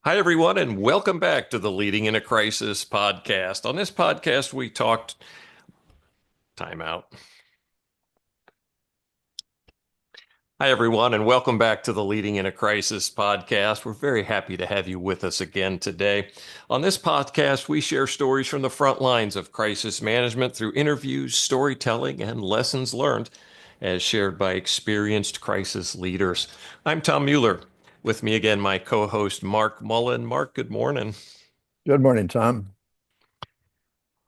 Hi, everyone, and welcome back to the Leading in a Crisis podcast. On this podcast, we talked timeout. Hi, everyone, and welcome back to the Leading in a Crisis podcast. We're very happy to have you with us again today. On this podcast, we share stories from the front lines of crisis management through interviews, storytelling, and lessons learned as shared by experienced crisis leaders. I'm Tom Mueller. With me again, my co-host, Mark Mullen. Mark, good morning. Good morning, Tom.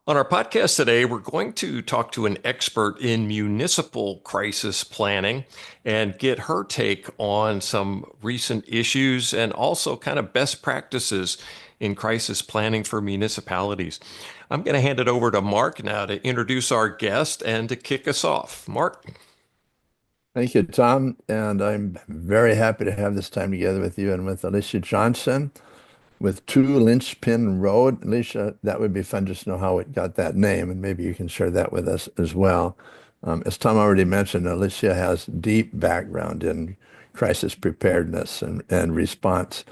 On our podcast today, we're going to talk to an expert in municipal crisis planning and get her take on some recent issues and also kind of best practices in crisis planning for municipalities. I'm going to hand it over to Mark now to introduce our guest and to kick us off. Mark. Thank you, Tom. And I'm very happy to have this time together with you and with Alicia Johnson with 2 Lynchpin Road. Alicia, that would be fun just to know how it got that name, and maybe you can share that with us as well. As Tom already mentioned, Alicia has deep background in crisis preparedness and response.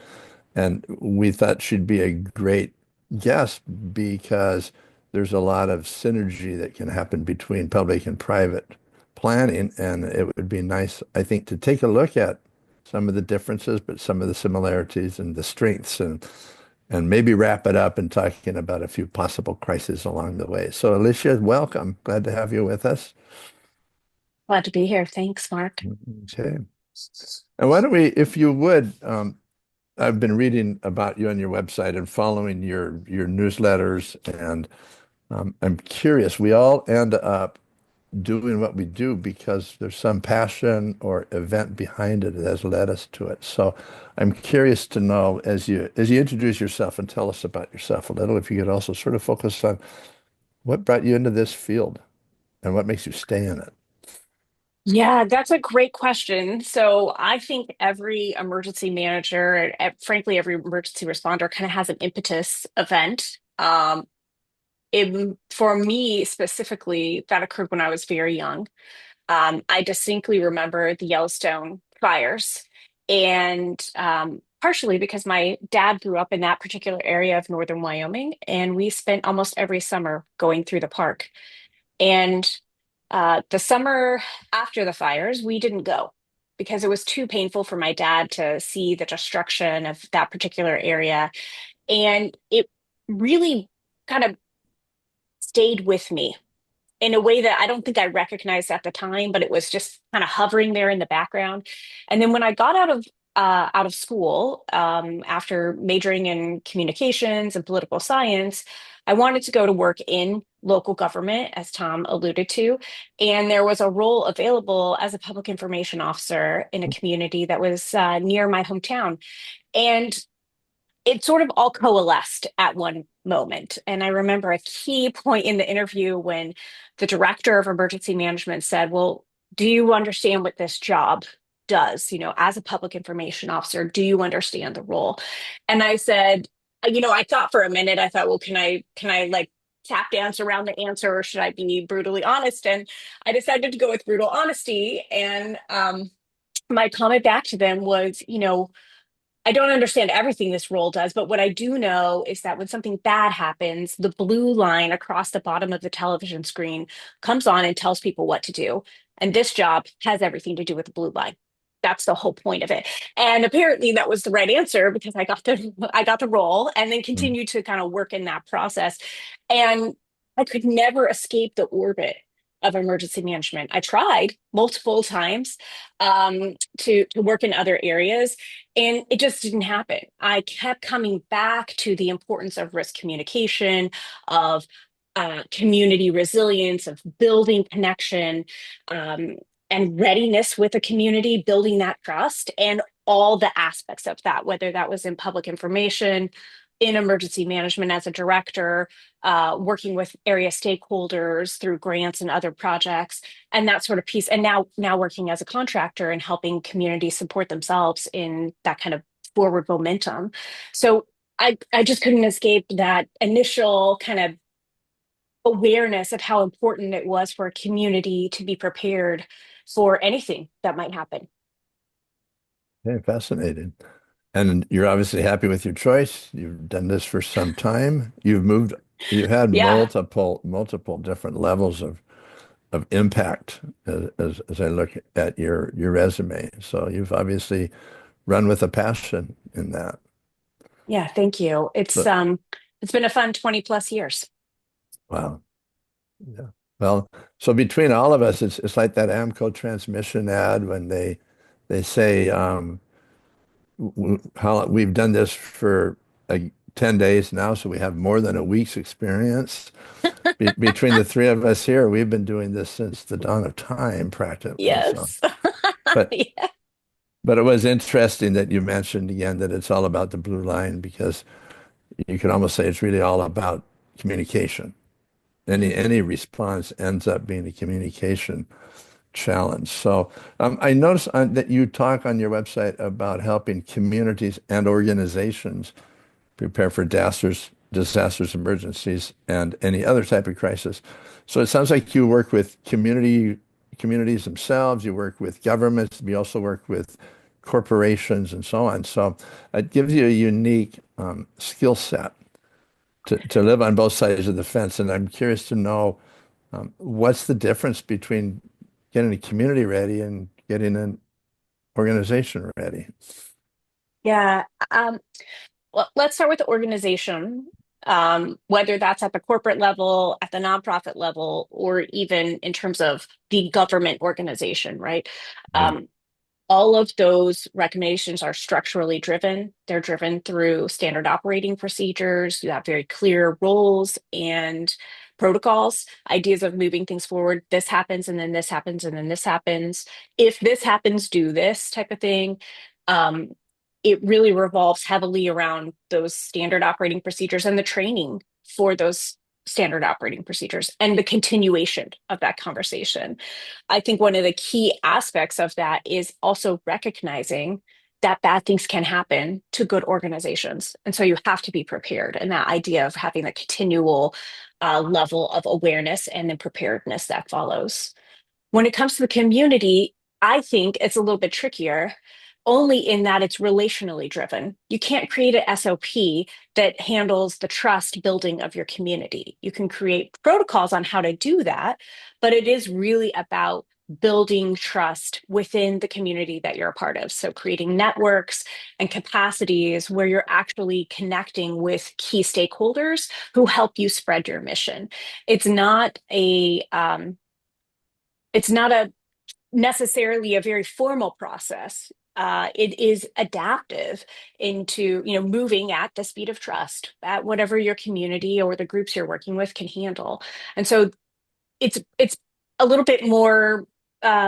And we thought she'd be a great guest because there's a lot of synergy that can happen between public and private planning. And it would be nice, I think, to take a look at some of the differences, but some of the similarities and the strengths, and maybe wrap it up in talking about a few possible crises along the way. So, Alicia, welcome. Glad to have you with us. Glad to be here. Thanks, Mark. Okay. And why don't we, if you would, I've been reading about you on your website and following your newsletters, and I'm curious. We all end up doing what we do because there's some passion or event behind it that has led us to it. So I'm curious to know, as you introduce yourself and tell us about yourself a little, if you could also sort of focus on what brought you into this field and what makes you stay in it. Yeah, that's a great question. So I think every emergency manager, and frankly, every emergency responder kind of has an impetus event. For me specifically, that occurred when I was very young. I distinctly remember the Yellowstone fires, and partially because my dad grew up in that particular area of northern Wyoming, and we spent almost every summer going through the park. And the summer after the fires, we didn't go because it was too painful for my dad to see the destruction of that particular area. And it really kind of stayed with me in a way that I don't think I recognized at the time, but it was just kind of hovering there in the background. And then when I got out of school, after majoring in communications and political science, I wanted to go to work in local government, as Tom alluded to. And there was a role available as a public information officer in a community that was near my hometown. And it sort of all coalesced at one moment. And I remember a key point in the interview when the director of emergency management said, "Well, do you understand what this job does? As a public information officer, do you understand the role?" And I said, I thought for a minute, I thought, well, can I like tap dance around the answer, or should I be brutally honest? And I decided to go with brutal honesty. And my comment back to them was, I don't understand everything this role does, but what I do know is that when something bad happens, the blue line across the bottom of the television screen comes on and tells people what to do. And this job has everything to do with the blue line. That's the whole point of it. And apparently that was the right answer because I got the role and then Mm. continued to kind of work in that process. And I could never escape the orbit of emergency management. I tried multiple times to work in other areas, and it just didn't happen. I kept coming back to the importance of risk communication, of community resilience, of building connection, um, and readiness with a community, building that trust, and all the aspects of that, whether that was in public information, in emergency management as a director, working with area stakeholders through grants and other projects, and that sort of piece. And now working as a contractor and helping communities support themselves in that kind of forward momentum. So I just couldn't escape that initial kind of awareness of how important it was for a community to be prepared for anything that might happen. Okay, fascinating. And you're obviously happy with your choice. You've done this for some time. You've had Yeah. multiple different levels of impact as I look at your resume. So you've obviously run with a passion in that. Yeah, thank you. So, It's been a fun 20 plus years. wow. Yeah. Well, so between all of us, it's like that Amco transmission ad when they say how we've done this for like 10 days now, so we have more than a week's experience. Between the three of us here, we've been doing this since the dawn of time practically. So, Yes. but Yeah. but it was interesting that you mentioned again that it's all about the blue line because you could almost say it's really all about communication. Any response ends up being a communication challenge. So I noticed that you talk on your website about helping communities and organizations prepare for disasters, emergencies, and any other type of crisis. So it sounds like you work with communities themselves, you work with governments, you also work with corporations and so on. So it gives you a unique skill set to live on both sides of the fence. And I'm curious to know what's the difference between getting a community ready and getting an organization ready? Yeah. Um, well, let's start with the organization, whether that's at the corporate level, at the nonprofit level, or even in terms of the government organization, right? Right. Um, all of those recommendations are structurally driven. They're driven through standard operating procedures. You have very clear roles and protocols, ideas of moving things forward. This happens, and then this happens, and then this happens. If this happens, do this type of thing. Um, it really revolves heavily around those standard operating procedures and the training for those standard operating procedures and the continuation of that conversation. I think one of the key aspects of that is also recognizing that bad things can happen to good organizations. And so you have to be prepared. And that idea of having a continual level of awareness and then preparedness that follows. When it comes to the community, I think it's a little bit trickier, only in that it's relationally driven. You can't create an SOP that handles the trust building of your community. You can create protocols on how to do that, but it is really about building trust within the community that you're a part of. So creating networks and capacities where you're actually connecting with key stakeholders who help you spread your mission. It's not a it's not a necessarily a very formal process. It is adaptive into, moving at the speed of trust, at whatever your community or the groups you're working with can handle. And so it's a little bit more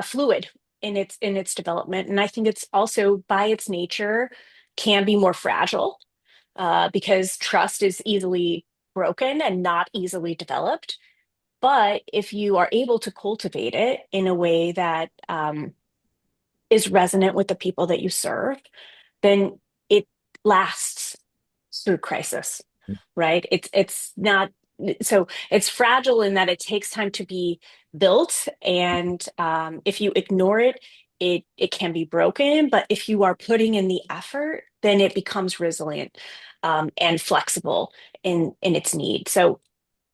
fluid in its development. And I think it's also by its nature can be more fragile because trust is easily broken and not easily developed. But if you are able to cultivate it in a way that is resonant with the people that you serve, then it lasts through crisis, right? It's not so it's fragile in that it takes time to be built, and if you ignore it, it can be broken. But if you are putting in the effort, then it becomes resilient and flexible in its need. So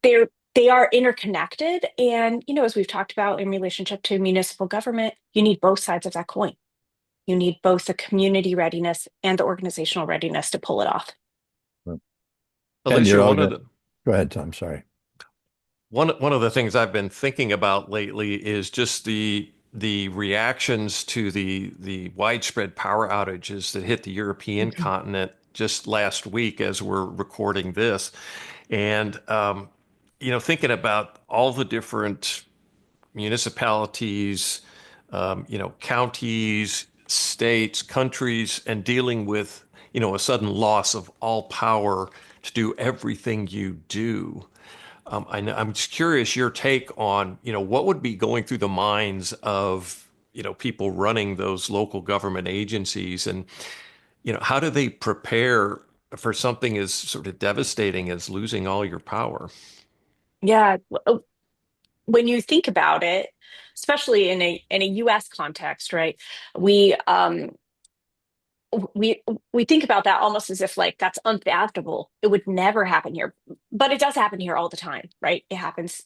they are interconnected, and as we've talked about in relationship to municipal government, you need both sides of that coin. You need both the community readiness and the organizational readiness to pull it off. And Alicia, you're all good. Go ahead, Tom. Sorry. one of the things I've been thinking about lately is just the reactions to the widespread power outages that hit the European Mhm. continent just last week as we're recording this. And thinking about all the different municipalities, counties, states, countries, and dealing with, a sudden loss of all power to do everything you do. I'm just curious your take on, what would be going through the minds of, people running those local government agencies, and, how do they prepare for something as sort of devastating as losing all your power? Yeah, when you think about it, especially in a US context, right? We we we think about that almost as if like that's unfathomable. It would never happen here, but it does happen here all the time, right? It happens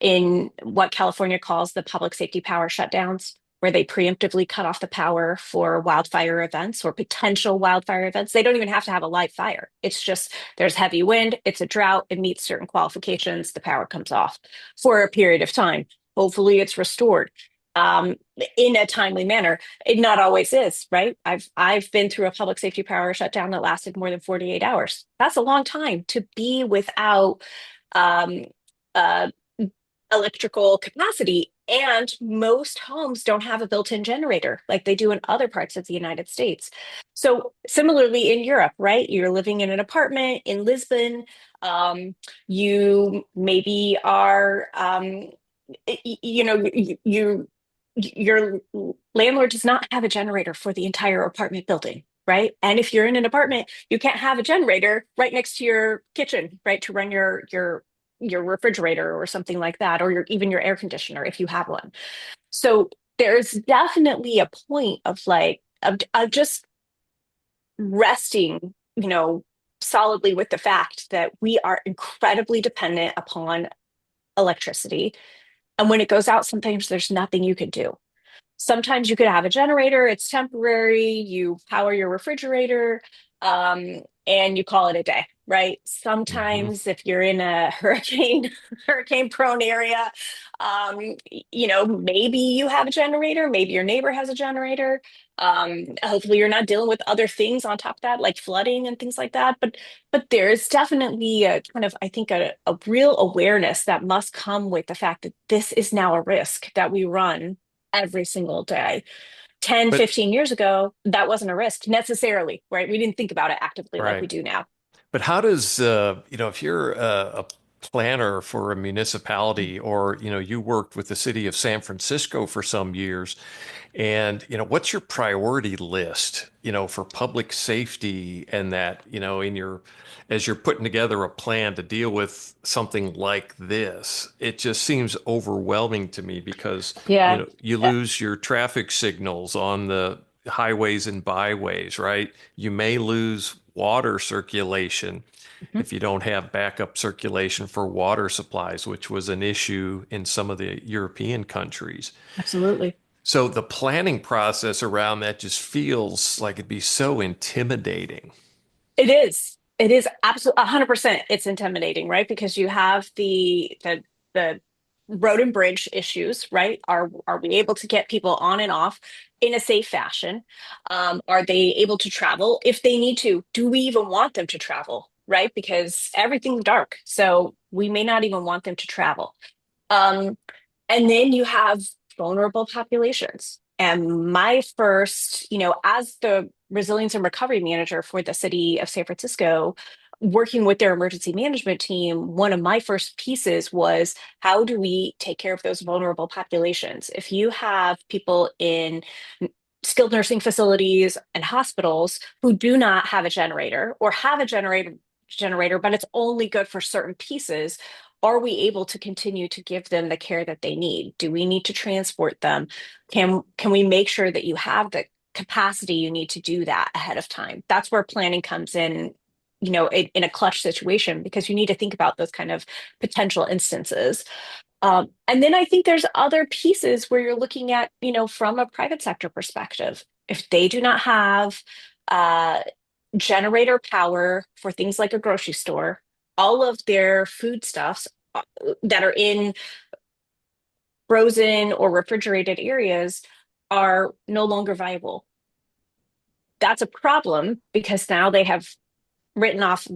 in what California calls the public safety power shutdowns, where they preemptively cut off the power for wildfire events or potential wildfire events. They don't even have to have a live fire. It's just there's heavy wind, it's a drought, it meets certain qualifications, the power comes off for a period of time. Hopefully, it's restored um, in a timely manner. It not always is, right? I've been through a public safety power shutdown that lasted more than 48 hours. That's a long time to be without um, uh, electrical capacity. And most homes don't have a built-in generator like they do in other parts of the United States. So similarly in Europe, right? You're living in an apartment in Lisbon. You maybe are, you know, your landlord does not have a generator for the entire apartment building, right? And if you're in an apartment, you can't have a generator right next to your kitchen, right, to run your refrigerator or something like that, or even your air conditioner if you have one. So there's definitely a point of like of just resting, solidly with the fact that we are incredibly dependent upon electricity. And when it goes out, sometimes there's nothing you can do. Sometimes you could have a generator, it's temporary, you power your refrigerator, and you call it a day, right? Hmm. Sometimes if you're in a hurricane prone area, maybe you have a generator, maybe your neighbor has a generator. Hopefully you're not dealing with other things on top of that, like flooding and things like that. But there's definitely a kind of, I think, a real awareness that must come with the fact that this is now a risk that we run every single day. 10, But 15 years ago, that wasn't a risk necessarily, right? We didn't think about it actively like we right. do now. But how does, if you're a planner for a municipality or, you worked with the city of San Francisco for some years, and, what's your priority list, for public safety and that, as you're putting together a plan to deal with something like this? It just seems overwhelming to me because, Yeah. you lose your traffic signals on the highways and byways, right? You may lose water circulation Mhm. if you don't have backup circulation for water supplies, which was an issue in some of the European countries. Absolutely. So the planning process around that just feels like it'd be so intimidating. It is. It is absolutely 100%. It's intimidating, right? Because you have the road and bridge issues, right? Are we able to get people on and off in a safe fashion? Are they able to travel if they need to? Do we even want them to travel, right? Because everything's dark, so we may not even want them to travel. Um, and then you have vulnerable populations. And my first, as the resilience and recovery manager for the city of San Francisco, working with their emergency management team, one of my first pieces was how do we take care of those vulnerable populations? If you have people in skilled nursing facilities and hospitals who do not have a generator or have a generator, but it's only good for certain pieces, are we able to continue to give them the care that they need? Do we need to transport them? Can we make sure that you have the capacity you need to do that ahead of time? That's where planning comes in, in a clutch situation, because you need to think about those kind of potential instances. And then I think there's other pieces where you're looking at, from a private sector perspective. If they do not have uh, generator power for things like a grocery store, all of their foodstuffs that are in frozen or refrigerated areas are no longer viable. That's a problem because now they have written off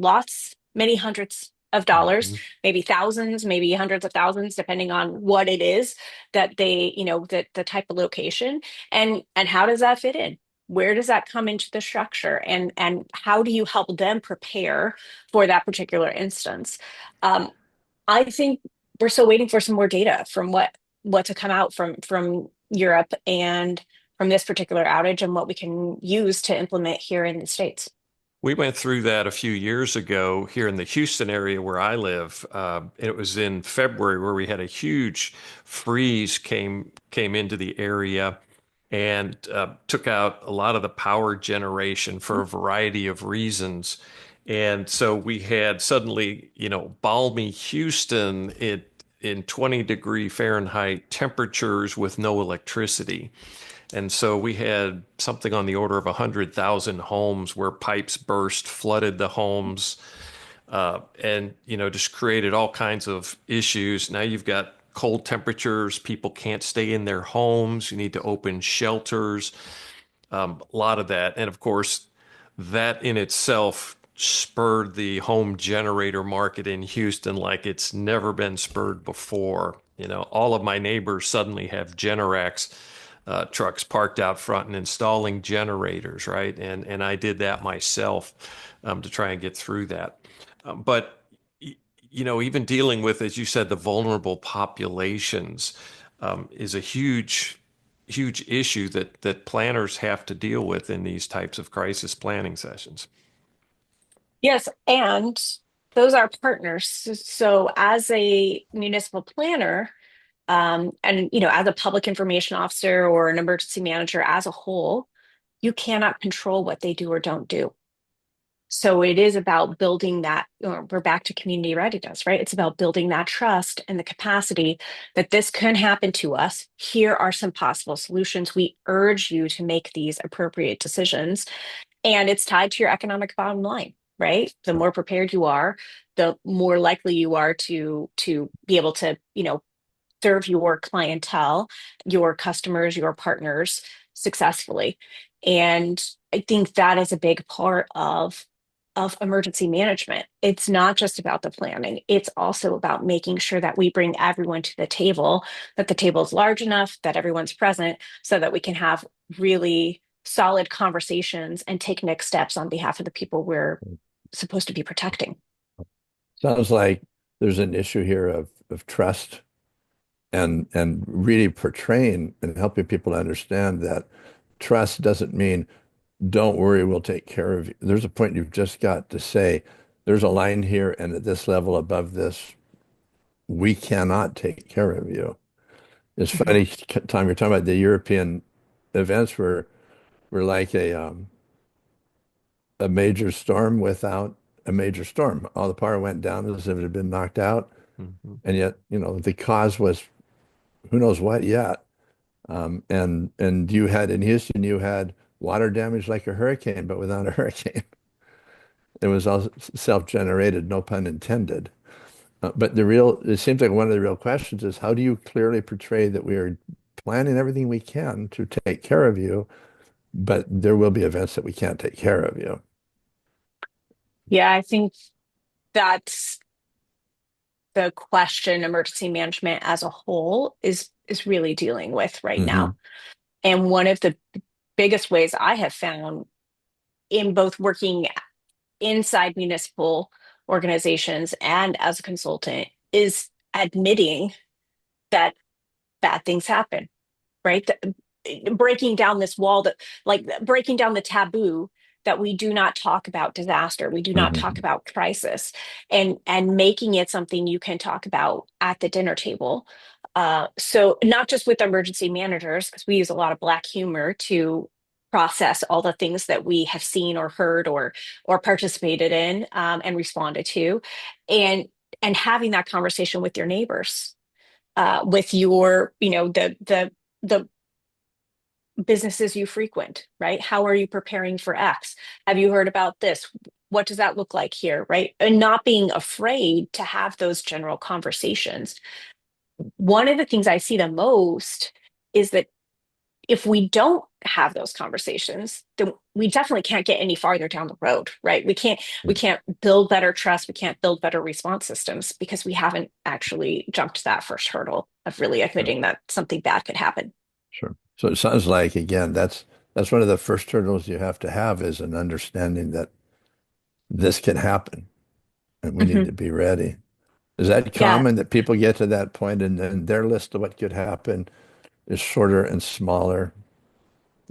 many hundreds of dollars, Mhm. maybe thousands, maybe hundreds of thousands, depending on what it is that they, the type of location. And how does that fit in? Where does that come into the structure? And how do you help them prepare for that particular instance? Um, I think we're still waiting for some more data from what to come out from Europe and from this particular outage and what we can use to implement here in the States. We went through that a few years ago here in the Houston area where I live. It was in February where we had a huge freeze came into the area, and took out a lot of the power generation for a variety of reasons. And so we had suddenly, balmy Houston in 20-degree Fahrenheit temperatures with no electricity. And so we had something on the order of 100,000 homes where pipes burst, flooded the homes, and just created all kinds of issues. Now you've got cold temperatures, people can't stay in their homes, you need to open shelters, a lot of that. And of course, that in itself spurred the home generator market in Houston like it's never been spurred before. All of my neighbors suddenly have Generacs trucks parked out front and installing generators, right? And I did that myself to try and get through that. But even dealing with, as you said, the vulnerable populations is a huge issue that planners have to deal with in these types of crisis planning sessions. Yes, and those are partners. So as a municipal planner, and as a public information officer or an emergency manager as a whole, you cannot control what they do or don't do. So it is about building that, we're back to community readiness, right? It's about building that trust and the capacity that this can happen to us. Here are some possible solutions. We urge you to make these appropriate decisions. And it's tied to your economic bottom line, right? The more prepared you are, the more likely you are to be able to, serve your clientele, your customers, your partners successfully. And I think that is a big part of emergency management. It's not just about the planning. It's also about making sure that we bring everyone to the table, that the table is large enough, that everyone's present, so that we can have really solid conversations and take next steps on behalf of the people we're supposed to be protecting. Sounds like there's an issue here of trust and really portraying and helping people understand that trust doesn't mean don't worry, we'll take care of you. There's a point you've just got to say, there's a line here, and at this level above this, we cannot take care of you. It's Mhm. funny, Tom, you're talking about the European events were like a major storm without a major storm. All the power went down as if it had been knocked out. Mhm. And yet, the cause was who knows what yet. And you had in Houston, you had water damage like a hurricane, but without a hurricane. It was all self-generated, no pun intended. But it seems like one of the real questions is how do you clearly portray that we are planning everything we can to take care of you, but there will be events that we can't take care of you. Yeah, I think that's the question emergency management as a whole is really dealing with right Hmm. now. And one of the biggest ways I have found in both working inside municipal organizations and as a consultant is admitting that bad things happen, right? Breaking down this wall that, like, breaking down the taboo that we do not talk about disaster, we do not talk Hmm. about crisis, and making it something you can talk about at the dinner table. So not just with emergency managers, because we use a lot of black humor to process all the things that we have seen or heard or participated in, and responded to, and and having that conversation with your neighbors, with your, the businesses you frequent, right? How are you preparing for X? Have you heard about this? What does that look like here, right? And not being afraid to have those general conversations. One of the things I see the most is that if we don't have those conversations, then we definitely can't get any farther down the road, right? We can't build better trust, we can't build better response systems because we haven't actually jumped that first hurdle of really Sure, admitting that something bad could happen. sure. So it sounds like, again, that's one of the first hurdles you have is an understanding that this can happen and we need Mhm. to be ready. Is that Yeah, common that people get to that point and then their list of what could happen is shorter and smaller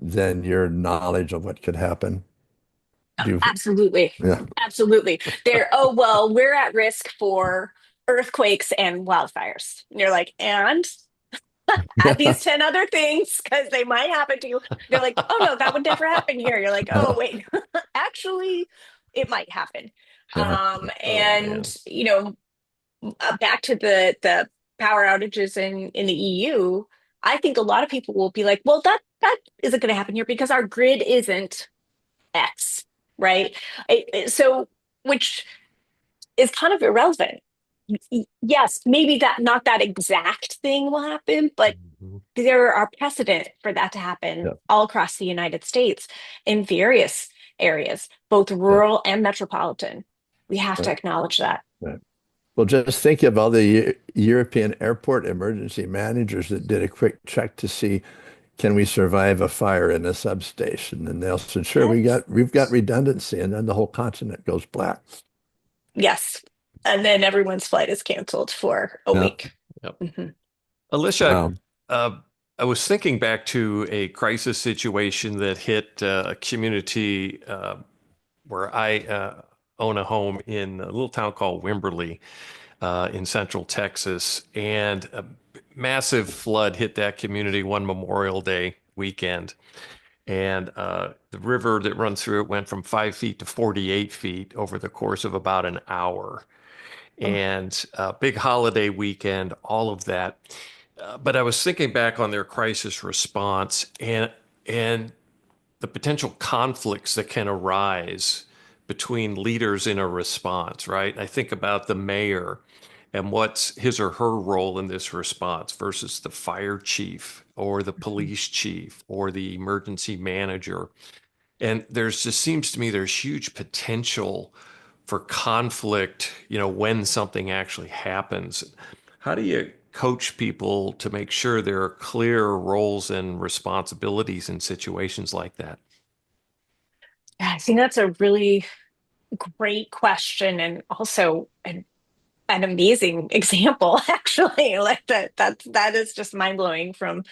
than your knowledge of what could happen? Do you, absolutely. yeah. Absolutely. Oh, well, we're at risk for earthquakes and wildfires. And you're like, and? Add these 10 other things because they might happen to you. They're like, oh no, that would never happen here. You're like, oh No. wait, actually, it might happen. Yeah. Oh And man. back to the power outages in the EU, I think a lot of people will be like, well, that isn't going to happen here because our grid isn't X, right? So, which is kind of irrelevant. Yes, maybe that not that exact thing will happen, but Mhm. there are precedent for that to happen Yeah. all across the United States in various areas, both Yeah. rural and metropolitan. We have to Right. acknowledge that. Right. Well, just think of all the European airport emergency managers that did a quick check to see, can we survive a fire in a substation? And they'll said, sure, Yes. we've got redundancy, and then the whole continent goes black. Yes. And then everyone's flight is canceled for a Yeah. week. Yep. Mhm. Alicia, Wow. uh, I was thinking back to a crisis situation that hit a community where I own a home in a little town called Wimberley in central Texas, and a massive flood hit that community one Memorial Day weekend. And the river that runs through it went from 5 feet to 48 feet over the course of about an hour. Oh, And big holiday weekend, all of that. But I was thinking back on their crisis response and the potential conflicts that can arise between leaders in a response, right? I think about the mayor and what's his or her role in this response versus the fire chief or the police chief or the emergency manager. And there's just seems to me there's huge potential for conflict, when something actually happens. How do you coach people to make sure there are clear roles and responsibilities in situations like that? yeah, I think that's a really great question and also an amazing example, actually. Like that is just mind blowing from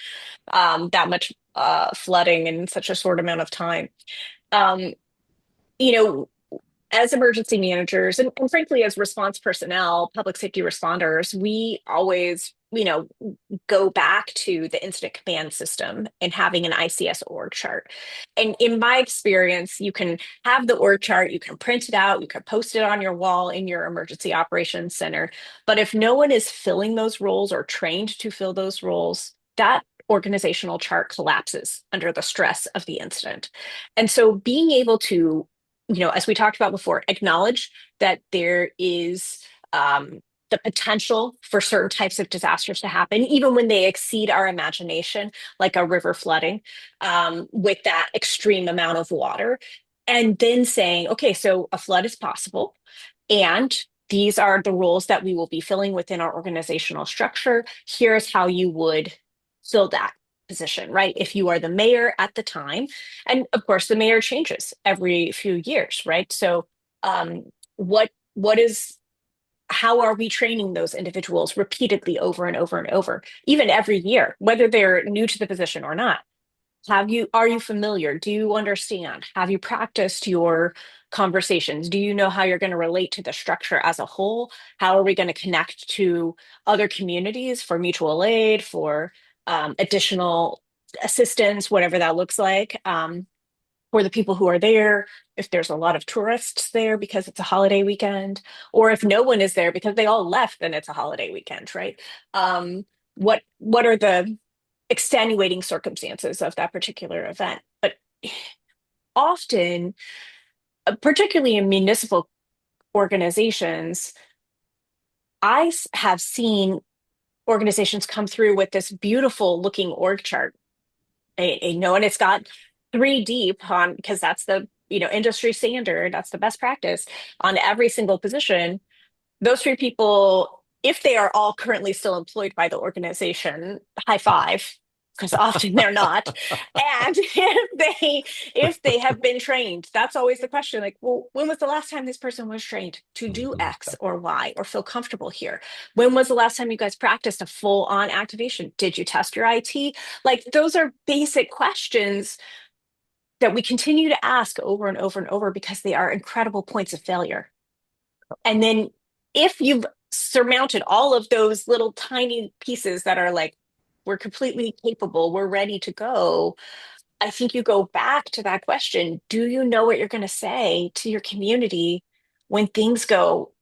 that much flooding in such a short amount of time. Um, you know, as emergency managers and frankly as response personnel, public safety responders, we always, go back to the incident command system and having an ICS org chart. And in my experience, you can have the org chart, you can print it out, you can post it on your wall in your emergency operations center. But if no one is filling those roles or trained to fill those roles, that organizational chart collapses under the stress of the incident. And so being able to, as we talked about before, acknowledge that there is the potential for certain types of disasters to happen, even when they exceed our imagination, like a river flooding with that extreme amount of water. And then saying, okay, so a flood is possible. And these are the roles that we will be filling within our organizational structure. Here's how you would fill that position, right? If you are the mayor at the time, and of course the mayor changes every few years, right? So what is how are we training those individuals repeatedly over and over and over, even every year, whether they're new to the position or not? Are you familiar? Do you understand? Have you practiced your conversations? Do you know how you're going to relate to the structure as a whole? How are we going to connect to other communities for mutual aid, for additional assistance, whatever that looks like? For the people who are there, if there's a lot of tourists there because it's a holiday weekend, or if no one is there because they all left, then it's a holiday weekend, right? What are the extenuating circumstances of that particular event? But often, particularly in municipal organizations, have seen organizations come through with this beautiful looking org chart. And it's got three deep on because that's the industry standard. That's the best practice on every single position. Those three people, if they are all currently still employed by the organization, high five, because often they're not. And if they have been trained, that's always the question. Like, well, when was the last time this person was trained to do Mhm. X or Y or feel comfortable here? When was the last time you guys practiced a full on activation? Did you test your IT? Like, those are basic questions that we continue to ask over and over and over because they are incredible points of failure. And then if you've surmounted all of those little tiny pieces that are like we're completely capable, we're ready to go. I think you go back to that question, do you know what you're going to say to your community when things go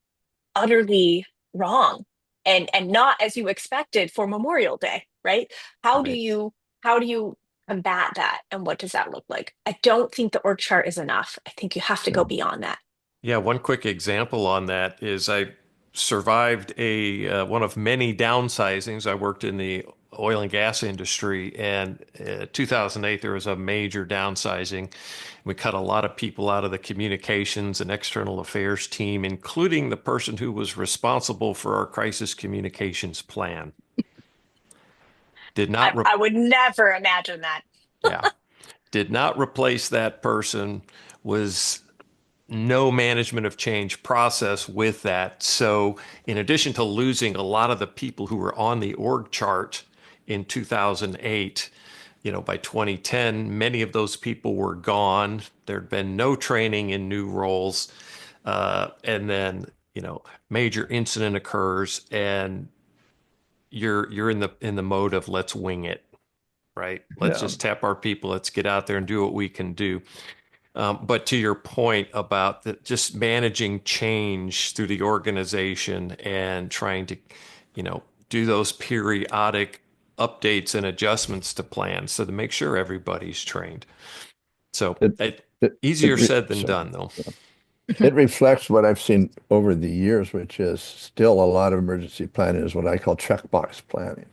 utterly wrong and not as you expected for Memorial Day, right? How do Right. you how do you combat that and what does that look like? I don't think the org chart is enough. I think you have to Yeah. go beyond that. Yeah, one quick example on that is I survived a one of many downsizings. I worked in the oil and gas industry, and 2008 there was a major downsizing. We cut a lot of people out of the communications and external affairs team, including the person who was responsible for our crisis communications plan. Did not re I would never imagine that. Yeah, did not replace that person. Was no management of change process with that. So, in addition to losing a lot of the people who were on the org chart in 2008, by 2010, many of those people were gone. There'd been no training in new roles. And then, major incident occurs and you're in the mode of let's wing it, right? Let's Yeah. just tap our people. Let's get out there and do what we can do. But to your point about just managing change through the organization and trying to, do those periodic updates and adjustments to plans so to make sure everybody's trained. So It, easier said than done, though. it reflects what I've seen over the years, which is still a lot of emergency planning is what I call checkbox planning.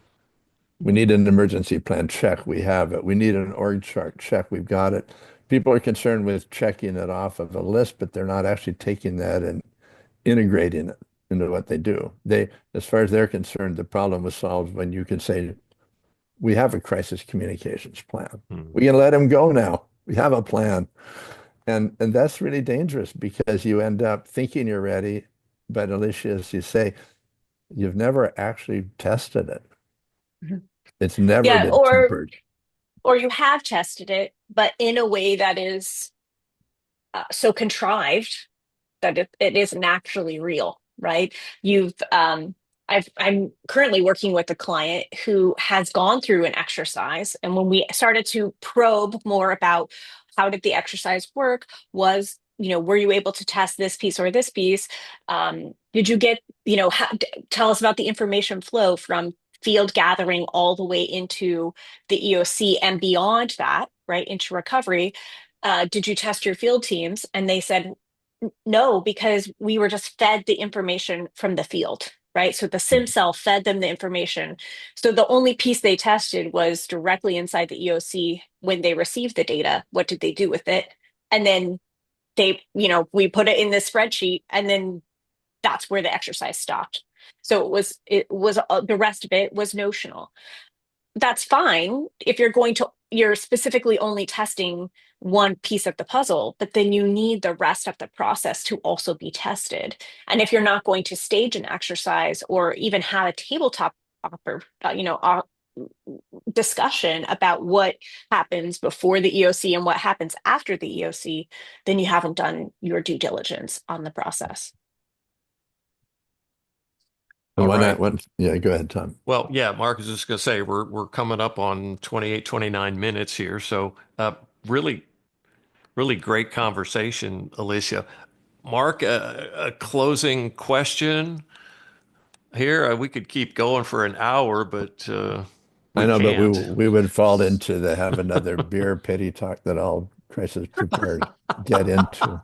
We need an emergency plan, check, we have it. We need an org chart, check, we've got it. People are concerned with checking it off of a list, but they're not actually taking that and integrating it into what they do. As far as they're concerned, the problem was solved when you can say, we have a crisis communications plan. Hmm. We can let them go now. We have a plan. And that's really dangerous because you end up thinking you're ready, but Alicia, as you say, you've never actually tested it. Mhm. It's never Yeah, been tempered. or you have tested it, but in a way that is so contrived that it isn't actually real, right? You've I'm currently working with a client who has gone through an exercise, and when we started to probe more about how did the exercise work, was were you able to test this piece or this piece? Did you get tell us about the information flow from field gathering all the way into the EOC and beyond that, right, into recovery. Did you test your field teams? And they said, no, because we were just fed the information from the field, right? So the sim cell fed them the information. So the only piece they tested was directly inside the EOC when they received the data. What did they do with it? And then we put it in this spreadsheet, and then that's where the exercise stopped. So it was the rest of it was notional. That's fine if you're specifically only testing one piece of the puzzle, but then you need the rest of the process to also be tested. And if you're not going to stage an exercise or even have a tabletop offer, discussion about what happens before the EOC and what happens after the EOC, then you haven't done your due diligence on the process. And All right. yeah, go ahead, Tom. Well, yeah, Mark is just going to say we're coming up on 28, 29 minutes here. So, really, really great conversation, Alicia. Mark, a closing question here. We could keep going for an hour, but I we know, but we can't. we would fall into the have another beer pity talk that all crisis prepared get into.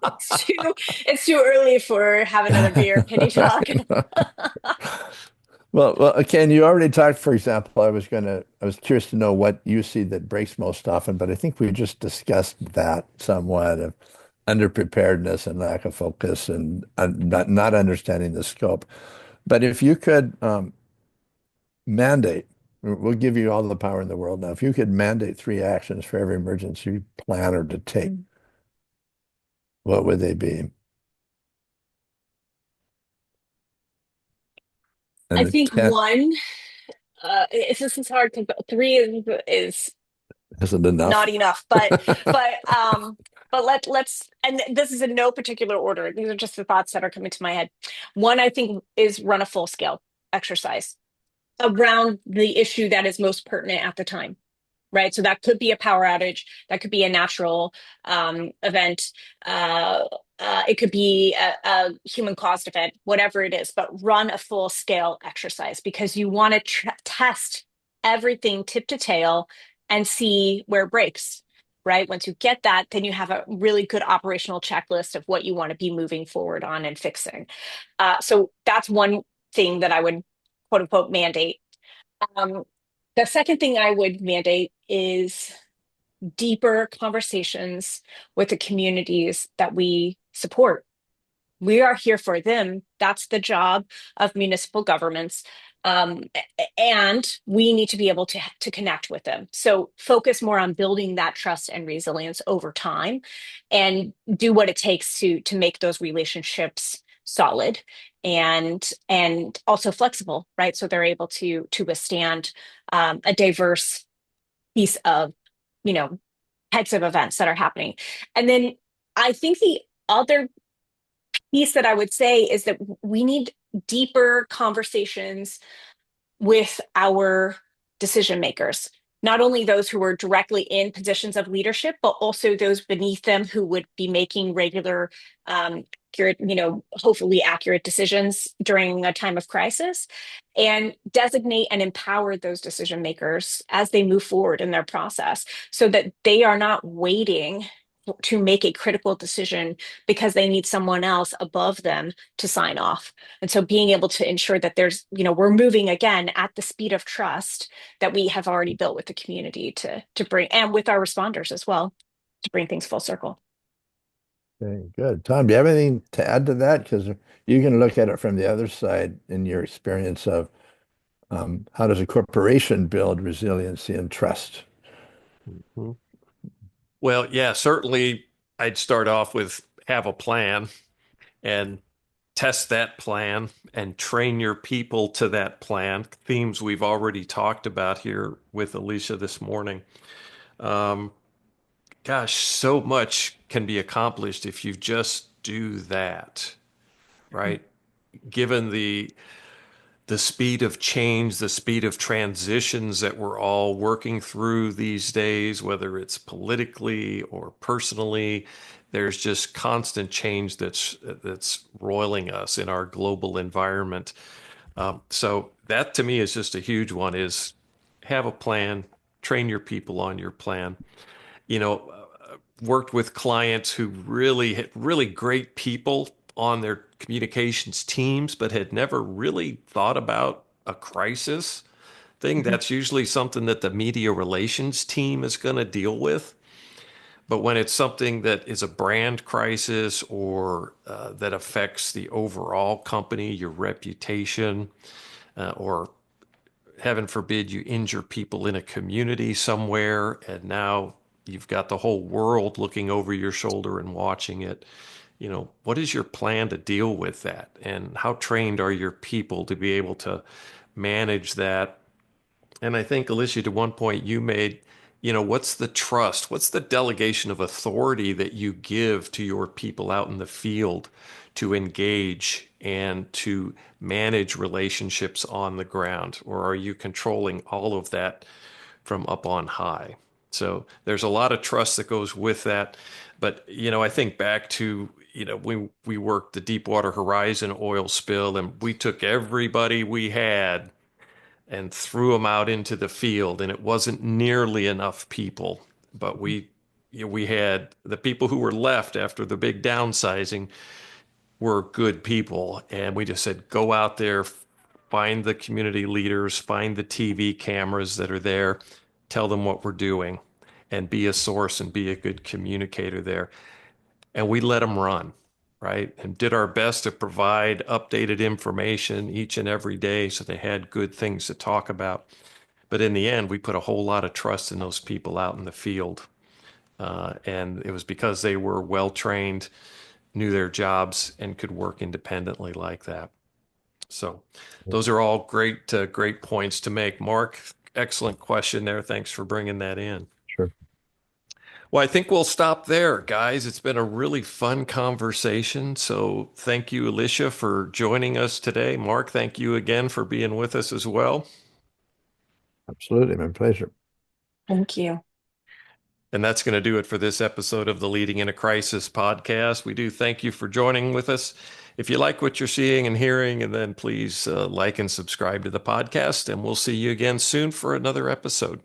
It's too early for have another beer pity talk. Well, Ken, you already talked, for example, I was curious to know what you see that breaks most often, but I think we just discussed that somewhat of underpreparedness and lack of focus and not understanding the scope. But if you could mandate, we'll give you all the power in the world now. If you could mandate three actions for every emergency planner to take, what would they be? I And the think 10 one, this is hard because three is isn't enough. not enough, but let's and this is in no particular order. These are just the thoughts that are coming to my head. One I think is run a full scale exercise. around the issue that is most pertinent at the time, right? So that could be a power outage, that could be a natural event, uh, it could be a human caused event, whatever it is, but run a full scale exercise because you want to test everything tip to tail and see where it breaks. Right. Once you get that, then you have a really good operational checklist of what you want to be moving forward on and fixing. So that's one thing that I would quote unquote mandate. Um, the second thing I would mandate is deeper conversations with the communities that we support. We are here for them. That's the job of municipal governments. Um, and we need to be able to connect with them. So focus more on building that trust and resilience over time and do what it takes to make those relationships solid and also flexible, right? So they're able to withstand a diverse piece of, you know, types of events that are happening. And then I think the other piece that I would say is that we need deeper conversations with our decision makers, not only those who are directly in positions of leadership, but also those beneath them who would be making regular, accurate, hopefully accurate decisions during a time of crisis, and designate and empower those decision makers as they move forward in their process so that they are not waiting to make a critical decision because they need someone else above them to sign off. And so being able to ensure that we're moving again at the speed of trust that we have already built with the community to bring, and with our responders as well, to bring things full circle. Okay, good. Tom, do you have anything to add to that? Because you can look at it from the other side in your experience of how does a corporation build resiliency and trust? Mhm. Well, yeah, certainly I'd start off with have a plan and test that plan and train your people to that plan. Themes we've already talked about here with Alicia this morning. Um, Gosh, so much can be accomplished if you just do that, right? Given the speed of change, the speed of transitions that we're all working through these days, whether it's politically or personally, there's just constant change that's roiling us in our global environment. So that to me is just a huge one: is have a plan, train your people on your plan. You know, worked with clients who really had really great people on their communications teams, but had never really thought about a crisis thing. Mhm. That's usually something that the media relations team is going to deal with. But when it's something that is a brand crisis or that affects the overall company, your reputation, or heaven forbid you injure people in a community somewhere, and now you've got the whole world looking over your shoulder and watching it. What is your plan to deal with that? And how trained are your people to be able to manage that? And I think, Alicia, to one point you made, what's the trust? What's the delegation of authority that you give to your people out in the field to engage and to manage relationships on the ground? Or are you controlling all of that from up on high? So there's a lot of trust that goes with that. But, I think back to, we worked the Deepwater Horizon oil spill, and we took everybody we had and threw them out into the field, and it wasn't nearly enough people. But we had the people who were left after the big downsizing were good people, and we just said, go out there, find the community leaders, find the TV cameras that are there, tell them what we're doing, and be a source and be a good communicator there. And we let them run, right? And did our best to provide updated information each and every day so they had good things to talk about. But in the end, we put a whole lot of trust in those people out in the field. And it was because they were well trained, knew their jobs, and could work independently like that. So those are all great points to make. Mark, excellent question there. Thanks for bringing that in. Sure. Well, I think we'll stop there, guys. It's been a really fun conversation. So thank you, Alicia, for joining us today. Mark, thank you again for being with us as well. Absolutely, my pleasure. Thank you. And that's going to do it for this episode of the Leading in a Crisis podcast. We do thank you for joining with us. If you like what you're seeing and hearing, and then please like and subscribe to the podcast, and we'll see you again soon for another episode.